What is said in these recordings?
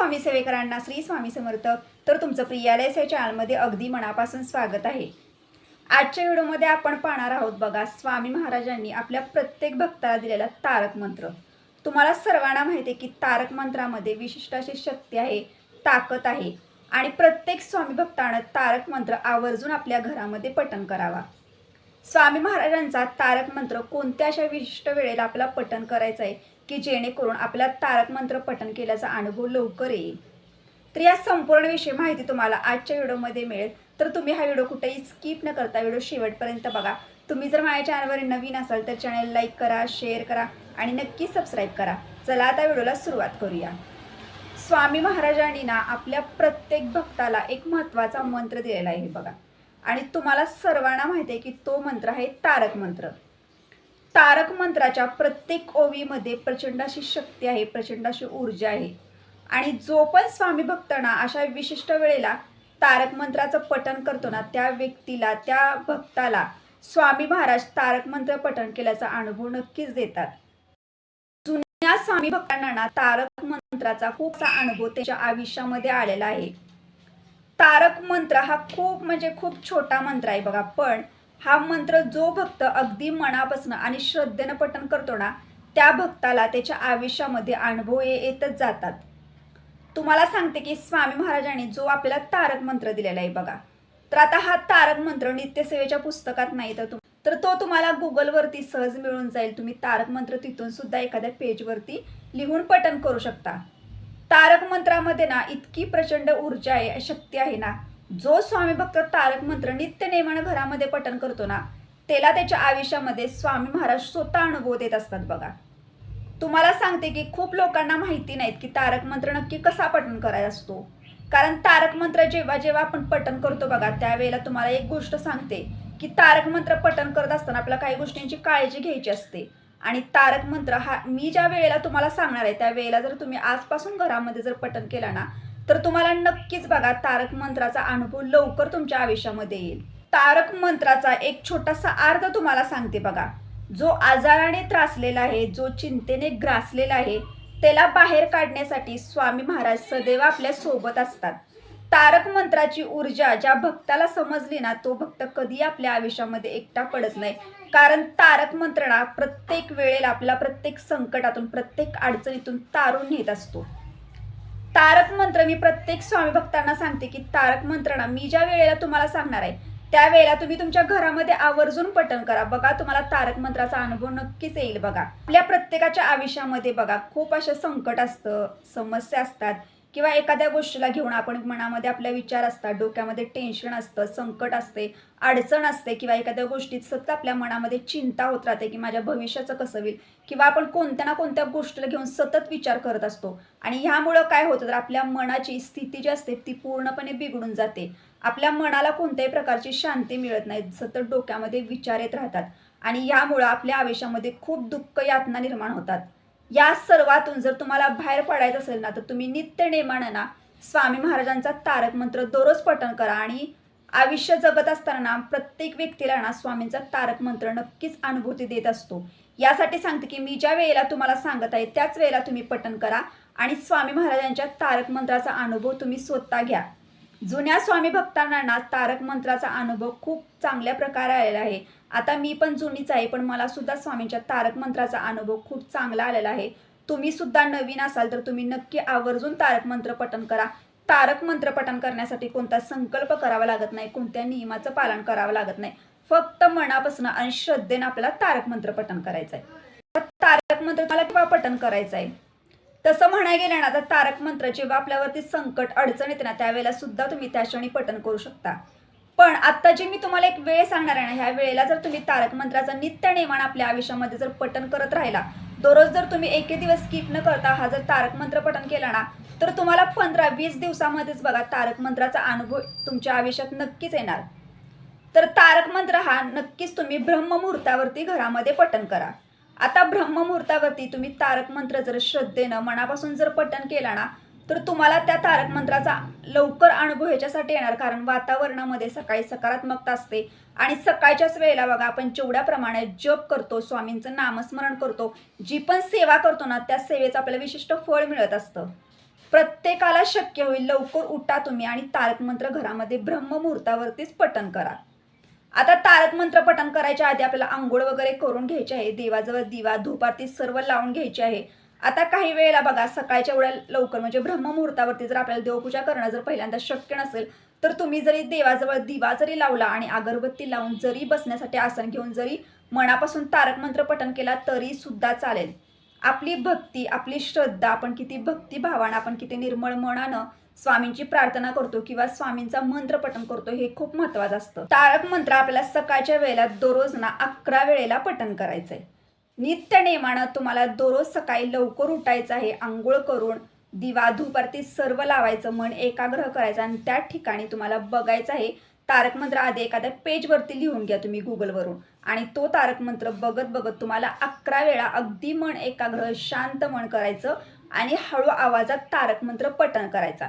स्वामी सेवेकरांना श्री स्वामी समर्थ. तर तुमचं प्रियालय या चॅनलमध्ये अगदी मनापासून स्वागत आहे. आजच्या व्हिडिओमध्ये आपण पाहणार आहोत बघा, स्वामी महाराजांनी आपल्या प्रत्येक भक्ताला दिलेला तारक मंत्र. तुम्हाला सर्वांना माहिती आहे की तारक मंत्रामध्ये विशिष्ट अशी शक्ती आहे, ताकद आहे आणि प्रत्येक स्वामी भक्तानं तारक मंत्र आवर्जून आपल्या घरामध्ये पठण करावा. स्वामी महाराजांचा तारक मंत्र कोणत्या अशा विशिष्ट वेळेला आपल्याला पठण करायचं आहे की जेणेकरून आपल्याला तारक मंत्र पठण केल्याचा अनुभव लवकर येईल. तर या संपूर्ण विषयी माहिती तुम्हाला आजच्या व्हिडिओमध्ये मिळेल. तर तुम्ही हा व्हिडिओ कुठेही स्किप न करता व्हिडिओ शेवटपर्यंत बघा. तुम्ही जर माझ्या चॅनलवर नवीन असाल तर चॅनल लाईक करा, शेअर करा आणि नक्की सबस्क्राईब करा. चला आता व्हिडिओला सुरुवात करूया. स्वामी महाराजांनी ना आपल्या प्रत्येक भक्ताला एक महत्त्वाचा मंत्र दिलेला आहे बघा, आणि तुम्हाला सर्वांना माहिती आहे की तो मंत्र आहे तारक मंत्र. तारक मंत्राच्या प्रत्येक ओवीमध्ये प्रचंड अशी शक्ती आहे, प्रचंड अशी ऊर्जा आहे. आणि जो पण स्वामी भक्तांना अशा विशिष्ट वेळेला तारक मंत्राचं पठण करतो ना, त्या व्यक्तीला, त्या भक्ताला स्वामी महाराज तारक मंत्र पठण केल्याचा अनुभव नक्कीच देतात. जुन्या स्वामी भक्तांना तारक मंत्राचा खूपसा अनुभव त्यांच्या आयुष्यामध्ये आलेला आहे. तारक मंत्र हा खूप छोटा मंत्र आहे बघा, पण हा मंत्र जो भक्त अगदी मनापासून आणि श्रद्धेनं पठण करतो ना, त्या भक्ताला त्याच्या आयुष्यामध्ये अनुभव येतच जातात. तुम्हाला सांगते की स्वामी महाराजांनी जो आपल्याला तारक मंत्र दिलेला आहे बघा, तर आता हा तारक मंत्र नित्यसेवेच्या पुस्तकात नाही तर तो तुम्हाला गुगलवरती सहज मिळून जाईल. तुम्ही तारक मंत्र तिथून सुद्धा एखाद्या पेजवरती लिहून पठण करू शकता. तारक मंत्रामध्ये ना इतकी प्रचंड ऊर्जा आहे, शक्ती आहे ना, जो स्वामी भक्त तारक मंत्र नित्य नेमानं घरामध्ये पठण करतो ना, त्याला त्याच्या आयुष्यामध्ये स्वामी महाराज स्वतः अनुभव देत असतात बघा. तुम्हाला सांगते की खूप लोकांना माहिती नाहीत की तारक मंत्र नक्की कसा पठण करायचा असतो. कारण तारक मंत्र जेव्हा आपण पठण करतो बघा, त्यावेळेला तुम्हाला एक गोष्ट सांगते की तारक मंत्र पठण करत असताना आपल्याला काही गोष्टींची काळजी घ्यायची असते. आणि तारक मंत्र हा मी ज्या वेळेला तुम्हाला सांगणार आहे त्या वेळेला जर तुम्ही आजपासून घरामध्ये जर पठण केला ना, तर तुम्हाला नक्कीच बघा तारक मंत्राचा अनुभव लवकर तुमच्या आयुष्यामध्ये येईल. तारक मंत्राचा एक छोटासा अर्थ तुम्हाला सांगते बघा. जो आजाराने त्रासलेला आहे, जो चिंतेने ग्रासलेला आहे, त्याला बाहेर काढण्यासाठी स्वामी महाराज सदैव आपल्या सोबत असतात. तारक मंत्राची ऊर्जा ज्या भक्ताला समजली ना, तो भक्त कधी आपल्या आयुष्यामध्ये एकटा पडत नाही. कारण तारक मंत्र प्रत्येक वेळेला आपला प्रत्येक संकटातून, प्रत्येक अडचणीतून तारून नेत असतो. तारक मंत्र मी प्रत्येक स्वामी भक्तांना सांगते की तारक मंत्र मी ज्या वेळेला तुम्हाला सांगणार आहे त्यावेळेला तुम्ही तुमच्या घरामध्ये आवर्जून पठण करा बघा. तुम्हाला तारक मंत्राचा अनुभव नक्कीच येईल बघा. आपल्या प्रत्येकाच्या आयुष्यामध्ये बघा खूप अशा संकट असतं, समस्या असतात, किंवा एखाद्या गोष्टीला घेऊन आपण मनामध्ये आपल्या विचार असतात, डोक्यामध्ये टेन्शन असतं, संकट असते, अडचण असते, किंवा एखाद्या गोष्टीत सतत आपल्या मनामध्ये चिंता होत राहते की माझ्या भविष्याचं कसं होईल, किंवा आपण कोणत्या ना कोणत्या गोष्टीला घेऊन सतत विचार करत असतो. आणि ह्यामुळं काय होतं तर आपल्या मनाची स्थिती जी असते ती पूर्णपणे बिघडून जाते. आपल्या मनाला कोणत्याही प्रकारची शांती मिळत नाही, सतत डोक्यामध्ये विचार येत राहतात आणि यामुळं आपल्या आयुष्यामध्ये खूप दुःख, यातना निर्माण होतात. या सर्वातून जर तुम्हाला बाहेर पडायचं असेल ना, तर तुम्ही नित्य नेमानं ना स्वामी महाराजांचा तारक मंत्र दररोज पठण करा. आणि आयुष्य जगत असताना प्रत्येक व्यक्तीला ना स्वामींचा तारक मंत्र नक्कीच अनुभूती देत असतो. यासाठी सांगते की मी ज्या वेळेला तुम्हाला सांगत आहे त्याच वेळेला तुम्ही पठण करा आणि स्वामी महाराजांच्या तारक मंत्राचा अनुभव तुम्ही स्वतः घ्या. जुन्या स्वामी भक्तांना ना तारक मंत्राचा अनुभव खूप चांगल्या प्रकारे आलेला आहे. आता मी पण जुनीच आहे, पण मला सुद्धा स्वामींच्या तारक मंत्राचा अनुभव खूप चांगला आलेला आहे. तुम्ही सुद्धा नवीन असाल तर तुम्ही नक्की आवर्जून तारक मंत्र पठण करा. तारक मंत्र पठण करण्यासाठी कोणता संकल्प करावा लागत नाही, कोणत्या नियमाचं पालन करावं लागत नाही. फक्त मनापासून आणि श्रद्धेनं आपल्याला तारक मंत्र पठण करायचं आहे. तारक मंत्र मला केव्हा पठण करायचं आहे तसं म्हणायला गेलं ना, तर तारक मंत्र जेव्हा आपल्यावरती संकट, अडचण येते ना, त्यावेळेला सुद्धा तुम्ही त्या क्षणी पठण करू शकता. पण आता जे मी तुम्हाला एक वेळ सांगणार आहे ना, ह्या वेळेला जर तुम्ही तारक मंत्राचा नित्य नेमानं आपल्या आयुष्यामध्ये जर पठण करत राहिला, दररोज जर तुम्ही एक दिवस स्किप न करता हा जर तारक मंत्र पठण केला ना, तर तुम्हाला 15-20 दिवसामध्येच बघा तारक मंत्राचा अनुभव तुमच्या आयुष्यात नक्कीच येणार. तर तारक मंत्र हा नक्कीच तुम्ही ब्रह्ममुहूर्तावरती घरामध्ये पठण करा. आता ब्रह्ममुहूर्तावरती तुम्ही तारक मंत्र जर श्रद्धेनं मनापासून जर पठण केला ना, तर तुम्हाला त्या तारक मंत्राचा लवकर अनुभव ह्याच्यासाठी येणार. कारण वातावरणामध्ये सकाळी सकारात्मकता असते आणि सकाळच्याच वेळेला बघा आपण जेवढ्या प्रमाणात जप करतो, स्वामींचं नामस्मरण करतो, जी पण सेवा करतो ना, त्या सेवेचं आपल्याला विशिष्ट फळ मिळत असतं. प्रत्येकाला शक्य होईल लवकर उठा तुम्ही आणि तारक मंत्र घरामध्ये ब्रह्ममुहूर्तावरतीच पठण करा. आता तारक मंत्र पठण करायच्या आधी आपल्याला आंघोळ वगैरे करून घ्यायची आहे. देवाजवळ दिवा धूप आरती सर्व लावून घ्यायची आहे. आता काही वेळेला बघा सकाळच्या एवढ्या लवकर म्हणजे ब्रह्ममुहूर्तावरती जर आपल्याला देवपूजा करणं जर पहिल्यांदा शक्य नसेल तर तुम्ही जरी देवाजवळ दिवा जरी लावला आणि अगरबत्ती लावून जरी बसण्यासाठी आसन घेऊन जरी मनापासून तारक मंत्र पठण केला तरी सुद्धा चालेल. आपली भक्ती आपली श्रद्धा आपण किती भक्तिभावानं आपण किती निर्मळ मनानं स्वामींची प्रार्थना करतो किंवा स्वामींचा मंत्र पठण करतो हे खूप महत्त्वाचं असतं. तारक मंत्र आपल्याला सकाळच्या वेळेला दररोज ना 11 वेळेला पठण करायचंय. नित्य नेमानं तुम्हाला दररोज सकाळी लवकर उठायचं आहे. आंघोळ करून दिवा धूप आरती सर्व लावायचं, मन एकाग्र करायचं आणि त्या ठिकाणी तुम्हाला बघायचं आहे तारक मंत्र आधी एखाद्या पेजवरती लिहून घ्या तुम्ही गुगलवरून आणि तो तारक मंत्र बघत बघत तुम्हाला 11 वेळा अगदी मन एकाग्र शांत मन करायचं आणि हळू आवाजात तारक मंत्र पठण करायचा.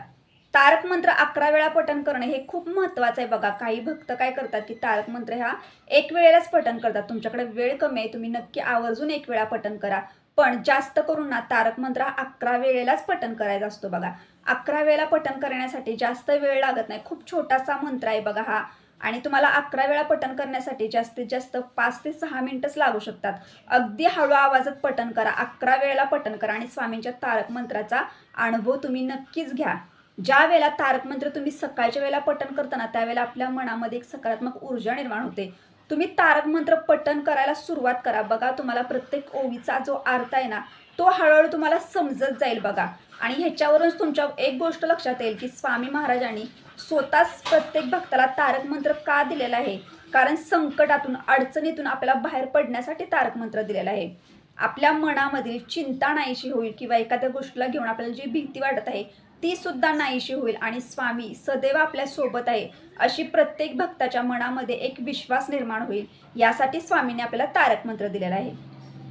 तारक मंत्र 11 वेळा पठण करणं हे खूप महत्त्वाचं आहे. बघा काही भक्त काय करतात की तारक मंत्र हा एक वेळेलाच पठण करतात. तुमच्याकडे वेळ कमी आहे तुम्ही नक्की आवर्जून एक वेळा पठण करा, पण जास्त करून ना तारक मंत्र हा 11 वेळेलाच पठण करायचा असतो. बघा 11 वेळेला पठण करण्यासाठी जास्त वेळ लागत नाही, खूप छोटासा मंत्र आहे बघा हा आणि तुम्हाला 11 वेळा पठण करण्यासाठी जास्तीत जास्त 5 ते 6 मिनिटच लागू शकतात. अगदी हळू आवाजात पठण करा, 11 वेळेला पठण करा आणि स्वामींच्या तारक मंत्राचा अनुभव तुम्ही नक्कीच घ्या. ज्या वेळेला तारक मंत्र तुम्ही सकाळच्या वेळेला पठण करताना त्यावेळेला आपल्या मनामध्ये एक सकारात्मक ऊर्जा निर्माण होते. तुम्ही तारक मंत्र पठण करायला सुरुवात करा. बघा तुम्हाला प्रत्येक ओवीचा जो अर्थ आहे ना तो हळूहळू तुम्हाला समजत जाईल बघा. आणि ह्याच्यावरूनच तुमच्या एक गोष्ट लक्षात येईल की स्वामी महाराजांनी स्वतःच प्रत्येक भक्ताला तारक मंत्र का दिलेला आहे, कारण संकटातून अडचणीतून आपल्याला बाहेर पडण्यासाठी तारक मंत्र दिलेला आहे. आपल्या मनामधील चिंता नाहीशी होईल किंवा एखाद्या गोष्टीला घेऊन आपल्याला जी भीती वाटत आहे ती सुद्धा नाहीशी होईल आणि स्वामी सदैव आपल्या सोबत आहे अशी प्रत्येक भक्ताच्या मनामध्ये एक विश्वास निर्माण होईल. यासाठी स्वामींनी आपल्याला तारक मंत्र दिलेला आहे.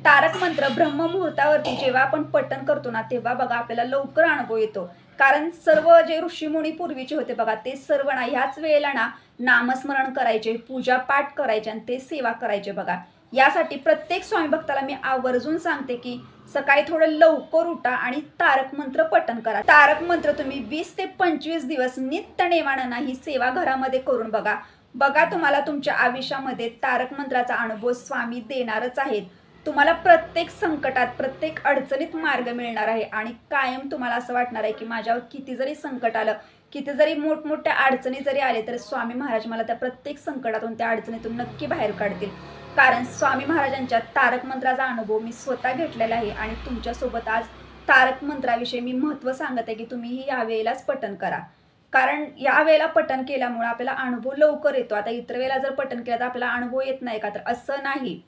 तारक मंत्र ब्रह्ममुहूर्तावरती जेव्हा आपण पठण करतो ना तेव्हा बघा आपल्याला लवकर अनुभव येतो, कारण सर्व जे ऋषीमुनी पूर्वीचे होते बघा ते सर्व ना ह्याच वेळेला ना नामस्मरण करायचे, पूजा पाठ करायचे आणि ते सेवा करायचे बघा. यासाठी प्रत्येक स्वामी भक्ताला मी आवर्जून सांगते की सकाळी थोडं लवकर उठा आणि तारक मंत्र पठण करा. तारक मंत्र तुम्ही 20 ते 25 दिवस नित्य नेमानं ही सेवा घरामध्ये करून बघा. बघा तुम्हाला तुमच्या आयुष्यामध्ये तारक मंत्राचा अनुभव स्वामी देणारच आहेत. तुम्हाला प्रत्येक संकटात प्रत्येक अडचणीत मार्ग मिळणार आहे आणि कायम तुम्हाला असं वाटणार आहे की माझ्यावर किती जरी संकट आलं, किती जरी मोठमोठ्या अडचणी जरी आले तरी स्वामी महाराज मला त्या प्रत्येक संकटातून त्या अडचणीतून नक्की बाहेर काढतील. कारण स्वामी महाराजांच्या तारक मंत्राचा अनुभव मी स्वतः घेतलेला आहे आणि तुमच्यासोबत आज तारक मंत्राविषयी मी महत्त्व सांगत आहे की तुम्हीही यावेळेलाच पठण करा. कारण यावेळेला पठण केल्यामुळे आपल्याला अनुभव लवकर येतो. आता इतर वेळेला जर पठण केलं तर आपल्याला अनुभव येत नाही का, तर असं नाही.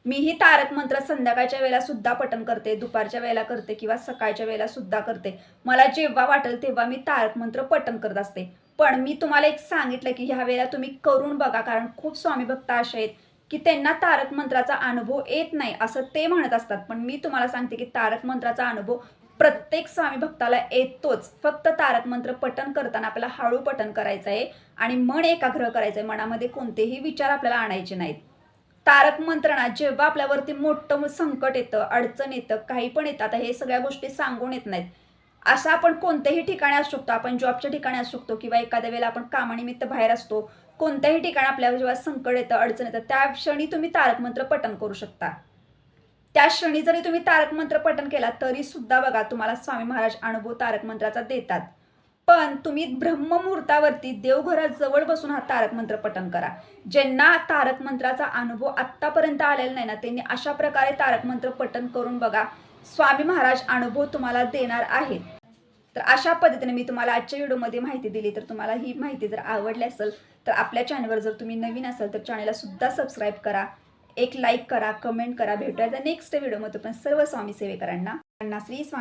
मीही तारक मंत्र संध्याकाळच्या वेळेला सुद्धा पठण करते, दुपारच्या वेळेला करते किंवा सकाळच्या वेळेला सुद्धा करते. मला जेव्हा वाटेल तेव्हा मी तारक मंत्र पठण करत असते. पण मी तुम्हाला एक सांगितलं की ह्या वेळेला तुम्ही करून बघा, कारण खूप स्वामी भक्त असे आहेत की त्यांना तारक मंत्राचा अनुभव येत नाही असं ते म्हणत असतात. पण मी तुम्हाला सांगते की तारक मंत्राचा अनुभव प्रत्येक स्वामी भक्ताला येतोच. फक्त तारक मंत्र पठण करताना आपल्याला हळू पठण करायचं आहे आणि मन एकाग्र करायचं आहे. मनामध्ये कोणतेही विचार आपल्याला आणायचे नाहीत. तारक मंत्रना जेव्हा आपल्यावरती मोठं संकट येतं, अडचण येतं, काही पण येतं, आता हे सगळ्या गोष्टी सांगून येत नाहीत. असं आपण कोणत्याही ठिकाणी असू शकतो, आपण जॉबच्या ठिकाणी असू शकतो किंवा एखाद्या वेळेला आपण कामानिमित्त बाहेर असतो. कोणत्याही ठिकाणी आपल्याला जेव्हा संकट येतं, अडचण येतं त्या क्षणी तुम्ही तारक मंत्र पठण करू शकता. त्या क्षणी जरी तुम्ही तारक मंत्र पठण केला तरी सुद्धा बघा तुम्हाला स्वामी महाराज अनुभव तारक मंत्राचा देतात. पण तुम्ही ब्रह्ममुहूर्तावरती देवघरात जवळ बसून हा तारक मंत्र पठण करा. ज्यांना तारक मंत्राचा अनुभव आत्तापर्यंत आलेला नाही ना त्यांनी अशा प्रकारे तारक मंत्र पठण करून बघा. स्वामी महाराज अनुभव तुम्हाला देणार आहेत. तर अशा पद्धतीने मी तुम्हाला आजच्या व्हिडिओमध्ये माहिती दिली. तर तुम्हाला ही माहिती जर आवडली असेल तर आपल्या चॅनलवर जर तुम्ही नवीन असाल तर चॅनलला सुद्धा सबस्क्राईब करा, एक लाईक करा, कमेंट करा. भेटूया नेक्स्ट व्हिडिओमध्ये पण सर्व स्वामी सेवेकरांना श्री स्वामी.